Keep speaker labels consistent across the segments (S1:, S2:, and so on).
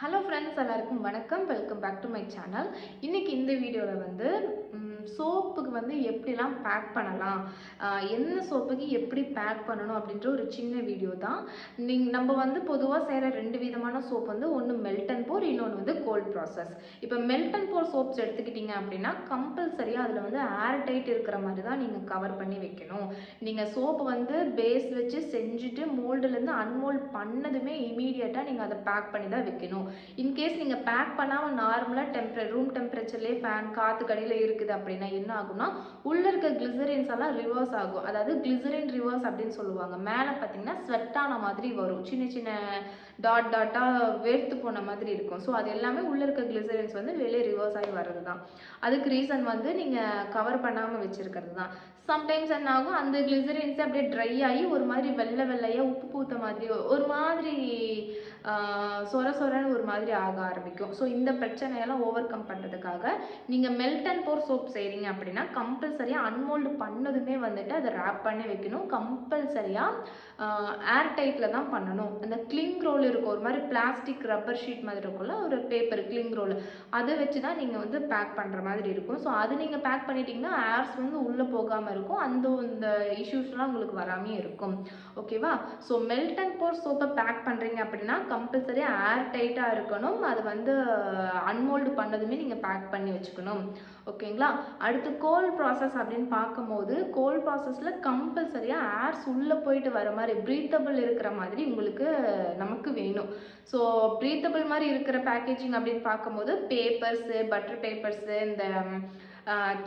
S1: Hello friends, எல்லாருக்கும் வணக்கம். Welcome back to my channel. இன்னைக்கு இந்த வீடியோவில் வந்து சோப்புக்கு வந்து எப்படிலாம் பேக் பண்ணலாம், என்ன சோப்புக்கு எப்படி பேக் பண்ணணும் அப்படின்ற ஒரு சின்ன வீடியோ தான். நம்ம வந்து பொதுவாக செய்கிற ரெண்டு விதமான சோப் வந்து ஒன்று மெல்ட் அண்ட் போர், இன்னொன்று வந்து கோல்ட் ப்ராசஸ். இப்போ மெல்ட் அண்ட் போர் சோப்ஸ் எடுத்துக்கிட்டிங்க அப்படின்னா கம்பல்சரியாக அதில் வந்து ஏர் டைட் இருக்கிற மாதிரி தான் நீங்கள் கவர் பண்ணி வைக்கணும். நீங்கள் சோப்பு வந்து பேஸ் வச்சு செஞ்சுட்டு மோல்டுலேருந்து அன்மோல்ட் பண்ணதுமே இமீடியட்டாக நீங்கள் அதை பேக் பண்ணி தான் வைக்கணும். இன்கேஸ் நீங்கள் பேக் பண்ணாமல் நார்மலாக ரூம் டெம்பரேச்சர்லேயே ஃபேன் காற்று கடியில் இருக்குது அப்படின்னா என்ன ஆகும்னா உள்ளே இருக்க கிளிசரின்ஸ் எல்லாம் ரிவர்ஸ் ஆகும். அதாவது கிளிசரின் ரிவர்ஸ் அப்படின்னு சொல்லுவாங்க. மேலே பார்த்தீங்கன்னா ஸ்வெட்டான மாதிரி வரும், சின்ன சின்ன டாட் டாட்டாக வேர்த்து போன மாதிரி இருக்கும். ஸோ அது எல்லாமே உள்ளே இருக்க கிளிசரின்ஸ் வந்து வெளியே ரிவர்ஸ் ஆகி வர்றது தான். அதுக்கு ரீசன் வந்து நீங்கள் கவர் பண்ணாமல் வச்சுருக்கிறது தான். சம்டைம்ஸ் என்ன ஆகும், அந்த கிளிசரின்ஸே அப்படியே ட்ரை ஆகி ஒரு மாதிரி வெள்ளை வெள்ளையாக உப்பு பூத்த மாதிரி ஒரு மாதிரி சொர சொரன்னு ஒரு மாதிரி ஆக ஆரம்பிக்கும். ஸோ இந்த பிரச்சனையெல்லாம் ஓவர் கம் பண்ணுறதுக்காக நீங்கள் மெல்ட் அண்ட் போர் சோப் செய்கிறீங்க அப்படின்னா கம்பல்சரியாக அன்மோல்டு பண்ணதுமே வந்துட்டு அதை ரேப் பண்ணி வைக்கணும். கம்பல்சரியாக ஏர் டைட்டில் தான் பண்ணணும். அந்த கிளிங் ரோல் இருக்கும், ஒரு மாதிரி பிளாஸ்டிக் ரப்பர் ஷீட் மாதிரி இருக்கும்ல, ஒரு பேப்பர் கிளிங் ரோல், அதை வச்சு தான் நீங்கள் வந்து பேக் பண்ணுற மாதிரி இருக்கும். ஸோ அது நீங்கள் பேக் பண்ணிட்டீங்கன்னா ஏர்ஸ் வந்து உள்ளே போகாமல் இருக்கும், இந்த இஷ்யூஸ்லாம் உங்களுக்கு வராமே இருக்கும். ஓகேவா? ஸோ மெல்ட் அண்ட் போர் சோப்பை பேக் பண்ணுறீங்க அப்படின்னா கம்பல்சரியாக ஏர் டைட்டாக இருக்கணும். அது வந்து அன்மோல்டு பண்ணதுமே நீங்கள் பேக் பண்ணி வச்சுக்கணும். ஓகேங்களா? அடுத்து கோல்ட் ப்ராசஸ் அப்படின்னு பார்க்கும்போது கோல்ட் ப்ராசஸில் கம்பல்சரியாக ஏர்ஸ் உள்ளே போயிட்டு வர மாதிரி ப்ரீத்தபிள் இருக்கிற மாதிரி நமக்கு வேணும். ஸோ ப்ரீத்தபிள் மாதிரி இருக்கிற பேக்கேஜிங் அப்படின்னு பார்க்கும்போது பேப்பர்ஸு, பட்டர் பேப்பர்ஸு, இந்த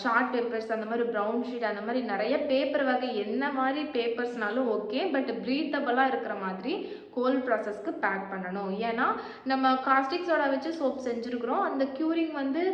S1: சார்ட் பேப்பர்ஸ், அந்த மாதிரி ப்ரௌன் ஷீட், அந்த மாதிரி நிறைய பேப்பர் வகை என்ன மாதிரி பேப்பர்ஸ்னாலும் ஓகே, பட் ப்ரீத்தபிளாக இருக்கிற மாதிரி கோல்ட் ப்ராசஸ்க்கு பேக் பண்ணணும். ஏன்னா நம்ம காஸ்டிக் சோடா வச்சு சோப் செஞ்சுருக்கிறோம். அந்த க்யூரிங் வந்து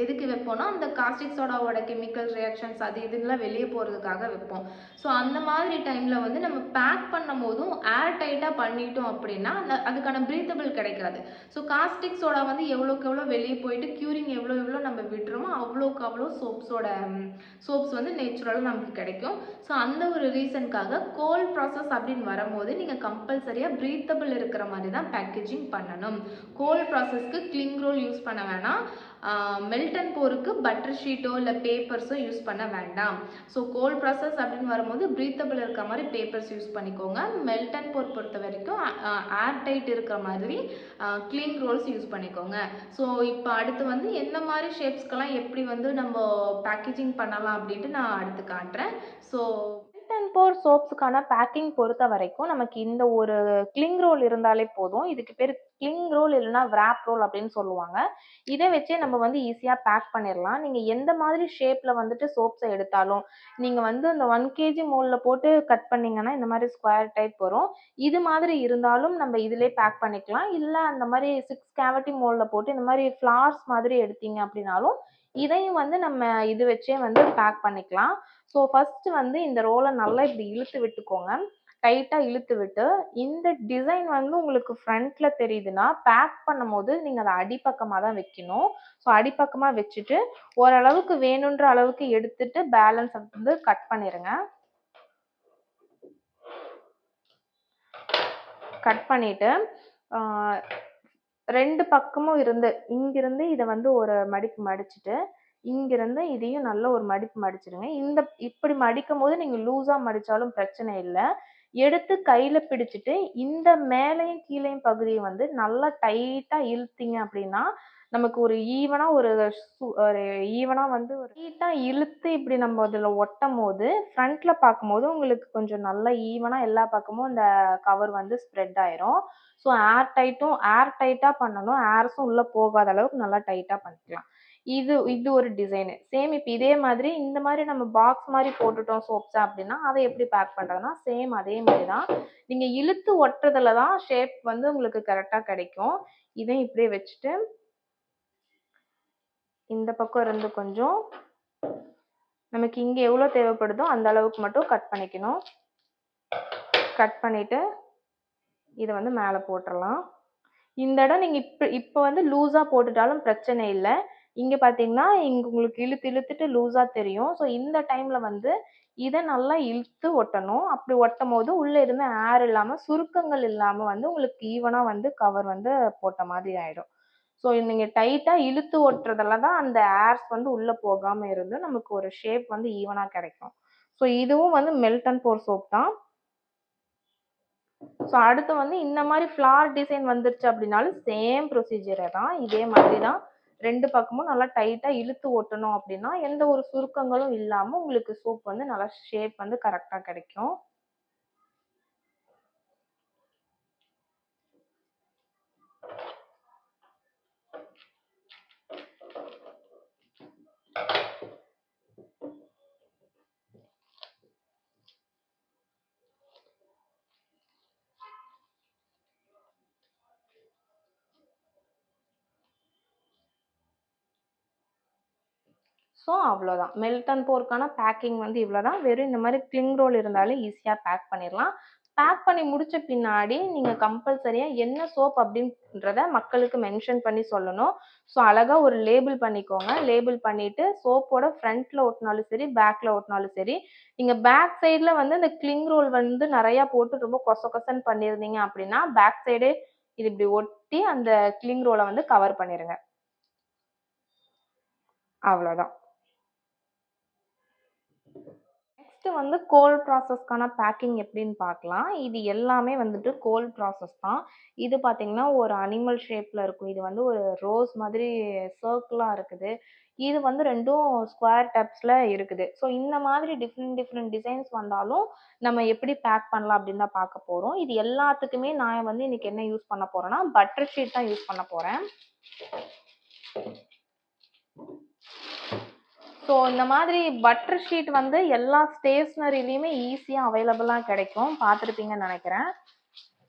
S1: எதுக்கு வைப்போம்னா அந்த காஸ்டிக் சோடாவோட கெமிக்கல் ரியாக்ஷன்ஸ் அது இதுலாம் வெளியே போகிறதுக்காக வைப்போம். ஸோ அந்த மாதிரி டைமில் வந்து நம்ம பேக் பண்ணும் போதும் ஏர் டைட்டாக பண்ணிட்டோம் அப்படின்னா அதுக்கான ப்ரீத்தபிள் கிடைக்காது. ஸோ காஸ்டிக் சோடா வந்து எவ்வளோக்கு எவ்வளோ வெளியே போயிட்டு க்யூரிங் எவ்வளோ நம்ம விட்டுறோமோ அவ்வளோக்கு அவ்வளோ சோப்ஸ் வந்து நேச்சுரலாக நமக்கு கிடைக்கும். ஸோ அந்த ஒரு ரீசனுக்காக கோல்ட் ப்ராசஸ் அப்படின்னு வரும்போது நீங்கள் கம்பல்சரியாக ப்ரீத்தபிள் இருக்கிற மாதிரி தான் பேக்கேஜிங் பண்ணணும். கோல்ட் ப்ராசஸ்க்கு கிளிங் ரோல் யூஸ் பண்ண வேணாம். மெல்ட் அண்ட் போருக்கு பட்டர் ஷீட்டோ இல்லை பேப்பர்ஸோ யூஸ் பண்ண வேண்டாம். ஸோ கோல்ட் ப்ராசஸ் அப்படின்னு வரும்போது ப்ரீத்தபிள் இருக்கிற மாதிரி பேப்பர்ஸ் யூஸ் பண்ணிக்கோங்க. மெல்ட் அண்ட் போர் பொறுத்த வரைக்கும் ஏர் டைட் இருக்கிற மாதிரி கிளிங் ரோல்ஸ் யூஸ் பண்ணிக்கோங்க. ஸோ இப்போ அடுத்து வந்து எந்த மாதிரி ஷேப்ஸ்க்கெல்லாம் எப்படி வந்து நம்ம பேக்கேஜிங் பண்ணலாம் அப்படின்ட்டு நான் அடுத்து காட்டுறேன். ஸோ மெல்ட் அண்ட் போர் சோப்ஸுக்கான பேக்கிங் பொறுத்த வரைக்கும் நமக்கு இந்த ஒரு கிளிங் ரோல் இருந்தாலே போதும். இதுக்கு பேர் கிளிங் ரோல் இல்லைன்னா விராப் ரோல் அப்படின்னு சொல்லுவாங்க. இதை வச்சே நம்ம வந்து ஈஸியாக பேக் பண்ணிடலாம். நீங்கள் எந்த மாதிரி ஷேப்பில் வந்துட்டு சோப்ஸை எடுத்தாலும் நீங்கள் வந்து இந்த 1 kg மோல்டில் போட்டு கட் பண்ணிங்கன்னா இந்த மாதிரி ஸ்கொயர் டைப் வரும். இது மாதிரி இருந்தாலும் நம்ம இதிலே பேக் பண்ணிக்கலாம். இல்லை அந்த மாதிரி 6 கேவிட்டி மோல்டில் போட்டு இந்த மாதிரி ஃப்ளார்ஸ் மாதிரி எடுத்தீங்க அப்படின்னாலும் இதையும் வந்து நம்ம இது வச்சே வந்து பேக் பண்ணிக்கலாம். ஸோ ஃபஸ்ட்டு வந்து இந்த ரோலை நல்லா இப்படி இழுத்து விட்டுக்கோங்க. டைட்டாக இழுத்து விட்டு இந்த டிசைன் வந்து உங்களுக்கு ஃப்ரண்ட்டில் தெரியுதுன்னா பேக் பண்ணும் போது நீங்கள் அதை அடிப்பக்கமாக தான் வைக்கணும். ஸோ அடிப்பக்கமாக வச்சுட்டு ஓரளவுக்கு வேணுன்ற அளவுக்கு எடுத்துட்டு பேலன்ஸ் வந்து கட் பண்ணிடுங்க. கட் பண்ணிவிட்டு ரெண்டு பக்கமும் இங்கிருந்து இதை வந்து ஒரு மடிப்பு மடிச்சுட்டு இங்கிருந்து இதையும் நல்ல ஒரு மடிப்பு மடிச்சிடுங்க. இப்படி மடிக்கும் போது நீங்கள் லூஸாக மடித்தாலும் பிரச்சனை இல்லை. எடுத்து கையில் பிடிச்சிட்டு இந்த மேலையும் கீழையும் பகுதியை வந்து நல்லா டைட்டாக இழுத்தீங்க அப்படின்னா நமக்கு ஒரு ஈவனாக வந்து ஒரு டைட்டாக இழுத்து இப்படி நம்ம அதில் ஒட்டும் போது ஃப்ரண்ட்டில் பார்க்கும்போது உங்களுக்கு கொஞ்சம் நல்லா ஈவனாக எல்லா பக்கமும் இந்த கவர் வந்து ஸ்ப்ரெட் ஆயிரும். ஸோ ஏர் டைட்டாக பண்ணணும். ஏர்ஸும் உள்ளே போகாத அளவுக்கு நல்லா டைட்டாக பண்ணிக்கலாம். இது ஒரு டிசைனு. சேம் இப்போ இதே மாதிரி இந்த மாதிரி நம்ம பாக்ஸ் மாதிரி போட்டுட்டோம் சோப்ஸை அப்படின்னா அதை எப்படி பேக் பண்ணுறதுனா சேம் அதே மாதிரி தான். நீங்கள் இழுத்து ஒட்டுறதுல தான் ஷேப் வந்து உங்களுக்கு கரெக்டாக கிடைக்கும். இதையும் இப்படியே வச்சுட்டு இந்த பக்கம் இருந்து கொஞ்சம் நமக்கு இங்கே எவ்வளோ தேவைப்படுதோ அந்த அளவுக்கு மட்டும் கட் பண்ணிக்கணும். கட் பண்ணிவிட்டு இதை வந்து மேலே போட்டுடலாம். இந்த இடம் நீங்கள் இப்போ வந்து லூஸாக போட்டுட்டாலும் பிரச்சனை இல்லை. இங்கே பார்த்தீங்கன்னா இங்கே உங்களுக்கு இழுத்துட்டு லூஸாக தெரியும். ஸோ இந்த டைமில் வந்து இதை நல்லா இழுத்து ஒட்டணும். அப்படி ஒட்டும் போது உள்ள எதுவுமே ஏர் இல்லாம சுருக்கங்கள் இல்லாம வந்து உங்களுக்கு ஈவனா வந்து கவர் வந்து போட்ட மாதிரி ஆயிடும். ஸோ நீங்க டைட்டா இழுத்து ஒட்டுறதுல தான் அந்த ஏர்ஸ் வந்து உள்ள போகாம இருந்து நமக்கு ஒரு ஷேப் வந்து ஈவனா கிடைக்கும். ஸோ இதுவும் வந்து மெல்ட் அண்ட் போர் சோப் தான். ஸோ அடுத்து வந்து இந்த மாதிரி ஃப்ளார் டிசைன் வந்துருச்சு அப்படின்னாலும் சேம் ப்ரொசீஜரை தான், இதே மாதிரி தான். ரெண்டு பக்கமும் நல்லா டைட்டா இழுத்து ஒட்டணும் அப்படின்னா எந்த ஒரு சுருக்கங்களும் இல்லாம உங்களுக்கு சோப் வந்து நல்லா ஷேப் வந்து கரெக்டா கிடைக்கும். ஸோ அவ்வளோதான். மெல்ட் அண்ட் போர்க்கான பேக்கிங் வந்து இவ்வளோதான். வெறும் இந்த மாதிரி கிளிங் ரோல் இருந்தாலே ஈஸியாக பேக் பண்ணிடலாம். பேக் பண்ணி முடிச்ச பின்னாடி நீங்கள் கம்பல்சரியாக என்ன சோப் அப்படின்றத மக்களுக்கு மென்ஷன் பண்ணி சொல்லணும். ஸோ அழகாக ஒரு லேபிள் பண்ணிக்கோங்க. லேபிள் பண்ணிவிட்டு சோப்போட ஃப்ரண்ட்டில் ஒட்டினாலும் சரி, பேக்கில் ஒட்டினாலும் சரி. நீங்கள் பேக் சைடில் வந்து இந்த கிளிங் ரோல் வந்து நிறையா போட்டு ரொம்ப கொசன்னு பண்ணியிருந்தீங்க அப்படின்னா பேக் சைடே இது இப்படி ஒட்டி அந்த கிளிங் ரோலை வந்து கவர் பண்ணிடுங்க. அவ்வளோதான். நெக்ஸ்ட் வந்து கோல்ட் ப்ராசஸ்க்கான பேக்கிங் எப்படின்னு பார்க்கலாம். இது எல்லாமே வந்துட்டு கோல்ட் ப்ராசஸ் தான். இது பார்த்தீங்கன்னா ஒரு அனிமல் ஷேப்பில் இருக்கும். இது வந்து ஒரு ரோஸ் மாதிரி சர்க்கிளாக இருக்குது. இது வந்து ரெண்டும் ஸ்கொயர் டப்ஸில் இருக்குது. ஸோ இந்த மாதிரி டிஃப்ரெண்ட் டிஃப்ரெண்ட் டிசைன்ஸ் வந்தாலும் நம்ம எப்படி பேக் பண்ணலாம் அப்படின்னு தான் பார்க்க போகிறோம். இது எல்லாத்துக்குமே நான் வந்து இன்னைக்கு என்ன யூஸ் பண்ண போகிறேன்னா பட்டர் ஷீட் தான் யூஸ் பண்ண போகிறேன். ஸோ இந்த மாதிரி பட்டர் ஷீட் வந்து எல்லா ஸ்டேஷ்னரிலையுமே ஈஸியாக அவைலபிளாக கிடைக்கும். பார்த்துருப்பீங்கன்னு நினைக்கிறேன்.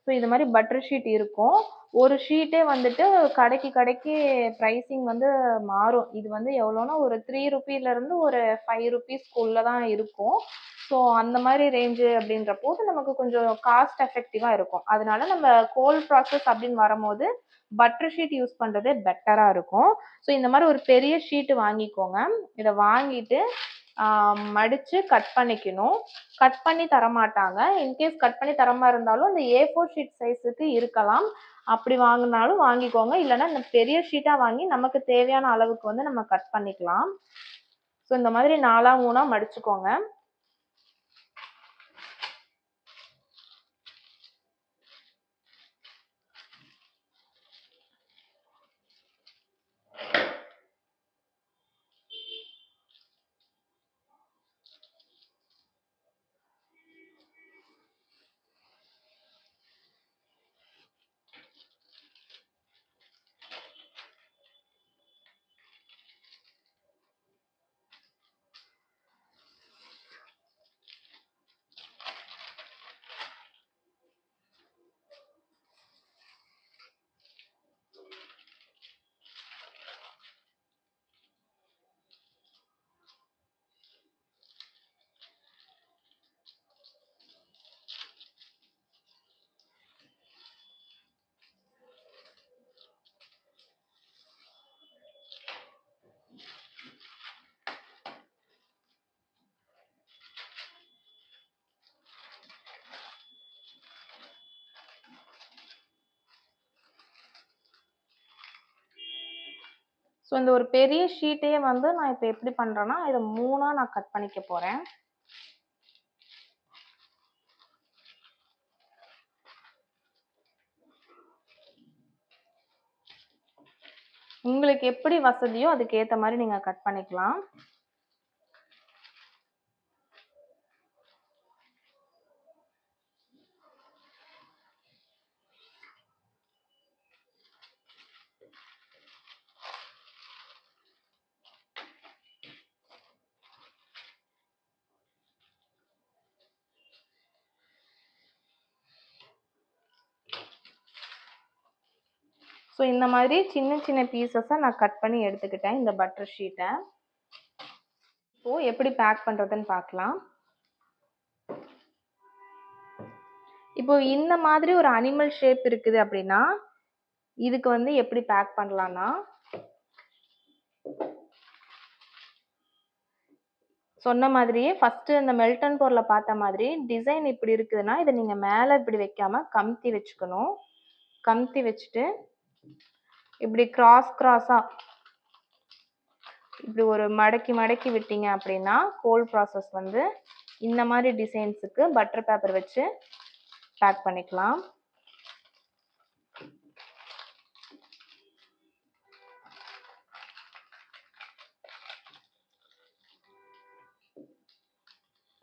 S1: ஸோ இது மாதிரி பட்டர் ஷீட் இருக்கும். ஒரு ஷீட்டே வந்துட்டு கடைக்கு ப்ரைஸிங் வந்து மாறும். இது வந்து எவ்வளோனா ஒரு 3 ருபீலேருந்து ஒரு 5 ருபீஸ்க்குள்ளே தான் இருக்கும். ஸோ அந்த மாதிரி ரேஞ்சு அப்படின்ற போது நமக்கு கொஞ்சம் காஸ்ட் எஃபெக்டிவாக இருக்கும். அதனால நம்ம கோல்ட் ப்ராசஸ் அப்படின்னு வரும்போது பட்டர் ஷீட் யூஸ் பண்ணுறதே பெட்டராக இருக்கும். ஸோ இந்த மாதிரி ஒரு பெரிய ஷீட்டு வாங்கிக்கோங்க. இதை வாங்கிட்டு மடித்து கட் பண்ணிக்கணும். கட் பண்ணி தரமாட்டாங்க. இன்கேஸ் கட் பண்ணி தரமா இருந்தாலும் இந்த A4 ஷீட் சைஸுக்கு இருக்கலாம். அப்படி வாங்கினாலும் வாங்கிக்கோங்க. இல்லைன்னா இந்த பெரிய ஷீட்டாக வாங்கி நமக்கு தேவையான அளவுக்கு வந்து நம்ம கட் பண்ணிக்கலாம். ஸோ இந்த மாதிரி 4 3 மடிச்சுக்கோங்க. ஸோ இந்த ஒரு பெரிய ஷீட்டையே வந்து நான் இப்போ எப்படி பண்ணுறேன்னா இதை 3 நான் கட் பண்ணிக்க போகிறேன். உங்களுக்கு எப்படி வசதியோ அதுக்கு ஏற்ற மாதிரி நீங்கள் கட் பண்ணிக்கலாம். ஸோ இந்த மாதிரி சின்ன சின்ன பீசஸை நான் கட் பண்ணி எடுத்துக்கிட்டேன் இந்த பட்டர் ஷீட்டை. இப்போது எப்படி பேக் பண்ணுறதுன்னு பார்க்கலாம். இப்போ இந்த மாதிரி ஒரு அனிமல் ஷேப் இருக்குது அப்படின்னா இதுக்கு வந்து எப்படி பேக் பண்ணலான்னா சொன்ன மாதிரியே ஃபர்ஸ்ட் அந்த மெல்ட் அண்ட் போர்ல பார்த்த மாதிரி டிசைன் இப்படி இருக்குதுன்னா இதை நீங்க மேல இப்படி வைக்காம கமுத்தி வச்சுக்கணும். கமுத்தி வச்சுட்டு இப்படி கிராஸா இப்படி ஒரு மடக்கி மடக்கி விட்டீங்க அப்படின்னா கோல்ட் ப்ராசஸ் வந்து இந்த மாதிரி டிசைன்ஸுக்கு பட்டர் பேப்பர் வச்சு பேக் பண்ணிக்கலாம்.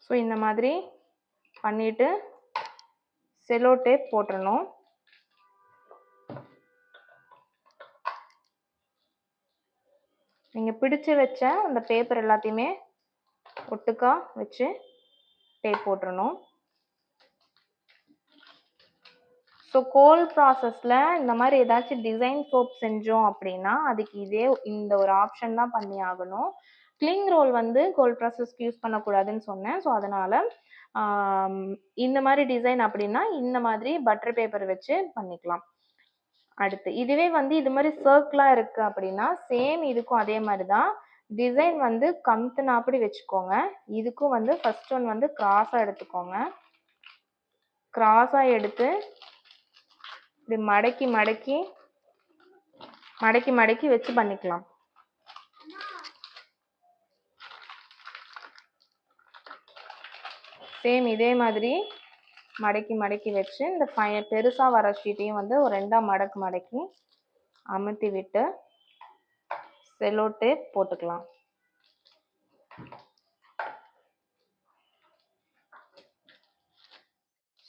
S1: ஸோ இந்த மாதிரி பண்ணிட்டு செலோ டேப் போட்டுறணும். நீங்கள் பிடிச்சு வச்ச அந்த பேப்பர் எல்லாத்தையுமே ஒட்டுக்கா வச்சு டேப் போட்டுறணும். ஸோ கோல்ட் ப்ராசஸில் இந்த மாதிரி ஏதாச்சும் டிசைன் சோப் செஞ்சோம் அப்படின்னா அதுக்கு இந்த ஒரு ஆப்ஷன் தான் பண்ணி ஆகணும். கிளிங் ரோல் வந்து கோல்ட் ப்ராசஸ்க்கு யூஸ் பண்ணக்கூடாதுன்னு சொன்னேன். ஸோ அதனால் இந்த மாதிரி டிசைன் அப்படின்னா இந்த மாதிரி பட்டர் பேப்பர் வச்சு பண்ணிக்கலாம். அடுத்து இதுவே வந்து இது மாதிரி சர்க்கிளாக இருக்குது அப்படின்னா சேம் இதுக்கும் அதே மாதிரி தான் டிசைன் வந்து கமுத்துனாப்படி வச்சுக்கோங்க. இதுக்கும் வந்து ஃபர்ஸ்ட் ஒன் வந்து கிராஸாக எடுத்துக்கோங்க. கிராஸாக எடுத்து இப்படி மடக்கி மடக்கி மடக்கி மடக்கி வச்சு பண்ணிக்கலாம். சேம் இதே மாதிரி மடக்கி மடக்கி வச்சு இந்த பெருசாக வர ஷீட்டையும் வந்து ஒரு ரெண்டாக மடக்கி அமுத்தி விட்டு செலோ டேப் போட்டுக்கலாம்.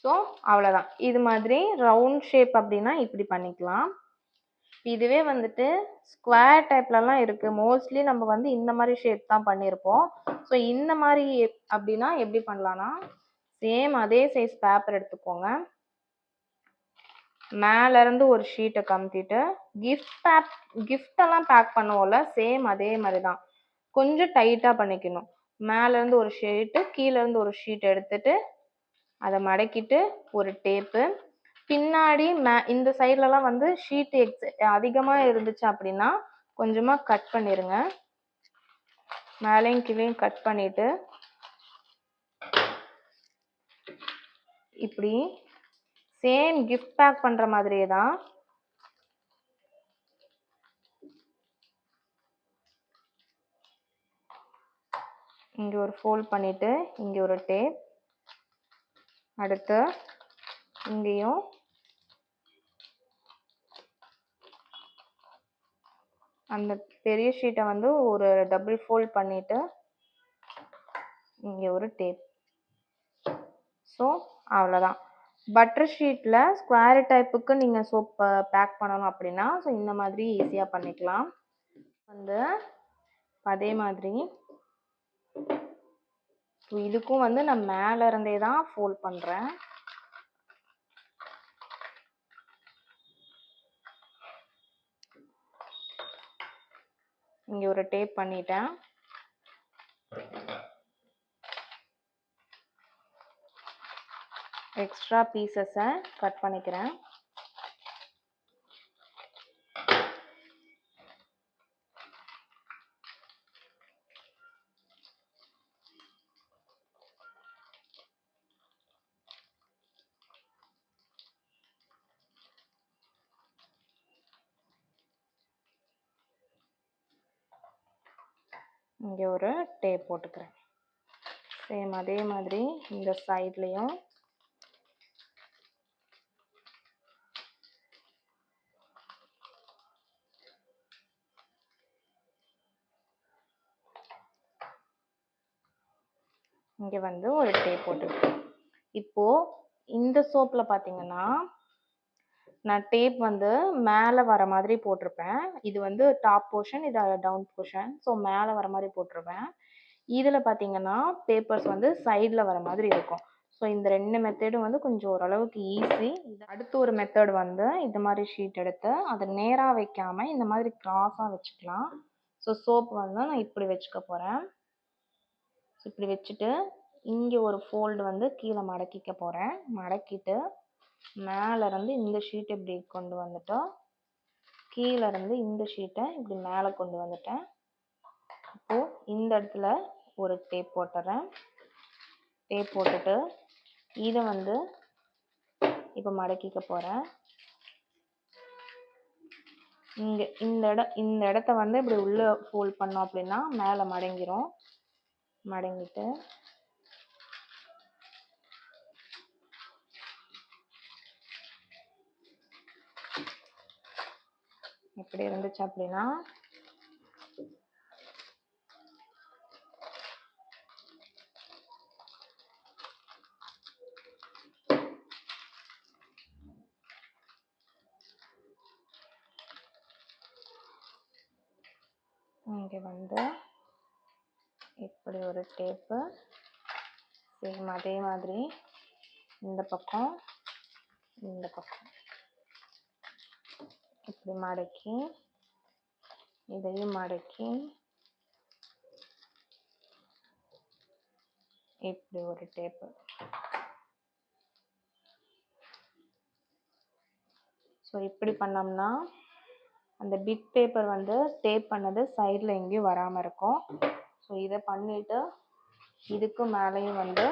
S1: ஸோ அவ்வளோதான். இது மாதிரி ரவுண்ட் ஷேப் அப்படின்னா இப்படி பண்ணிக்கலாம். இதுவே வந்துட்டு ஸ்கொயர் டைப்லலாம் இருக்குது. மோஸ்ட்லி நம்ம வந்து இந்த மாதிரி ஷேப் தான் பண்ணியிருப்போம். ஸோ இந்த மாதிரி அப்படின்னா எப்படி பண்ணலான்னா சேம் அதே சைஸ் பேப்பர் எடுத்துக்கோங்க. மேலேருந்து ஒரு ஷீட்டை கமுத்திட்டு கிஃப்டெல்லாம் பேக் பண்ணுவோம்ல சேம் அதே மாதிரி தான் கொஞ்சம் டைட்டாக பண்ணிக்கணும். மேலேருந்து ஒரு ஷீட்டு கீழேருந்து ஒரு ஷீட் எடுத்துட்டு அதை மடக்கிட்டு ஒரு டேப்பு பின்னாடி இந்த சைட்லலாம் வந்து ஷீட் அதிகமாக இருந்துச்சு அப்படின்னா கொஞ்சமாக கட் பண்ணிடுங்க. மேலேயும் கீழேயும் கட் பண்ணிட்டு இப்படி சேம் கிஃப்ட் பேக் பண்ணுற மாதிரியே தான் இங்கே ஒரு ஃபோல்ட் பண்ணிவிட்டு இங்கே ஒரு டேப், அடுத்து இங்கேயும் அந்த பெரிய ஷீட்டை வந்து ஒரு டபுள் ஃபோல்ட் பண்ணிவிட்டு இங்கே ஒரு டேப். ஸோ அவ்வளோதான். பட்டர் ஷீட்டில் ஸ்கொயர் டைப்புக்கு நீங்கள் சோப் பேக் பண்ணணும் அப்படின்னா ஸோ இந்த மாதிரி ஈஸியாக பண்ணிக்கலாம். வந்து அதே மாதிரி இதுக்கும் வந்து நான் மேலே இருந்தே தான் ஃபோல்ட் பண்ணுறேன். இங்கே ஒரு டேப் பண்ணிட்டேன். எக்ஸ்ட்ரா பீசஸை கட் பண்ணிக்கிறேன். இங்கே ஒரு டேப் போட்டுக்கிறேன். சேம் அதே மாதிரி இந்த சைட்லேயும் இங்கே வந்து ஒரு டேப் போட்டுக்கிறேன். இப்போது இந்த சோப்பில் பார்த்தீங்கன்னா நான் டேப் வந்து மேலே வர மாதிரி போட்டிருப்பேன். இது வந்து டாப் போர்ஷன், இது டவுன் போர்ஷன். ஸோ மேலே வர மாதிரி போட்டிருப்பேன். இதில் பார்த்தீங்கன்னா பேப்பர்ஸ் வந்து சைடில் வர மாதிரி இருக்கும். ஸோ இந்த 2 மெத்தடும் வந்து கொஞ்சம் ஓரளவுக்கு ஈஸி. அடுத்து ஒரு மெத்தட் வந்து இந்த மாதிரி ஷீட் எடுத்து அதை நேராக வைக்காமல் இந்த மாதிரி கிராஸாக வச்சுக்கலாம். ஸோ சோப் வந்து நான் இப்படி வச்சுக்க போகிறேன். ஸோ இப்படி வச்சுட்டு இங்கே ஒரு ஃபோல்டு வந்து கீழே மடக்கிக்க போகிறேன். மடக்கிட்டு மேலேருந்து இந்த ஷீட்டை இப்படி கொண்டு வந்துட்டோம், கீழேருந்து இந்த ஷீட்டை இப்படி மேலே கொண்டு வந்துட்டேன். இப்போது இந்த இடத்துல ஒரு டேப் போட்டுறேன். டேப் போட்டுட்டு இதை வந்து இப்போ மடக்கிக்க போகிறேன். இங்கே இந்த இடத்த வந்து இப்படி உள்ளே ஃபோல்ட் பண்ணோம் அப்படின்னா மேலே மடங்கிரும். மடங்கிட்டு இப்படி இருந்துச்சு அப்படின்னா இங்கே வந்து இப்படி ஒரு டேப்பு, சேம் அதே மாதிரி இந்த பக்கம் இந்த பக்கம் இப்படி மடக்கி இதையும் மடக்கி இப்படி ஒரு டேப்பு. ஸோ இப்படி பண்ணோம்னா அந்த பிட் பேப்பர் வந்து டேப் பண்ணது சைடில் எங்கேயும் வராமல் இருக்கும். ஸோ இதை பண்ணிவிட்டு இதுக்கு மேலேயும் வந்து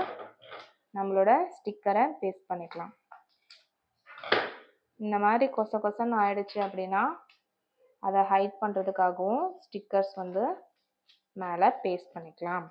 S1: நம்மளோட ஸ்டிக்கரை பேஸ்ட் பண்ணிக்கலாம். இந்த மாதிரி கொசன்னு ஆயிடுச்சு அப்படின்னா அதை ஹைட் பண்ணுறதுக்காகவும் ஸ்டிக்கர்ஸ் வந்து மேலே பேஸ்ட் பண்ணிக்கலாம்.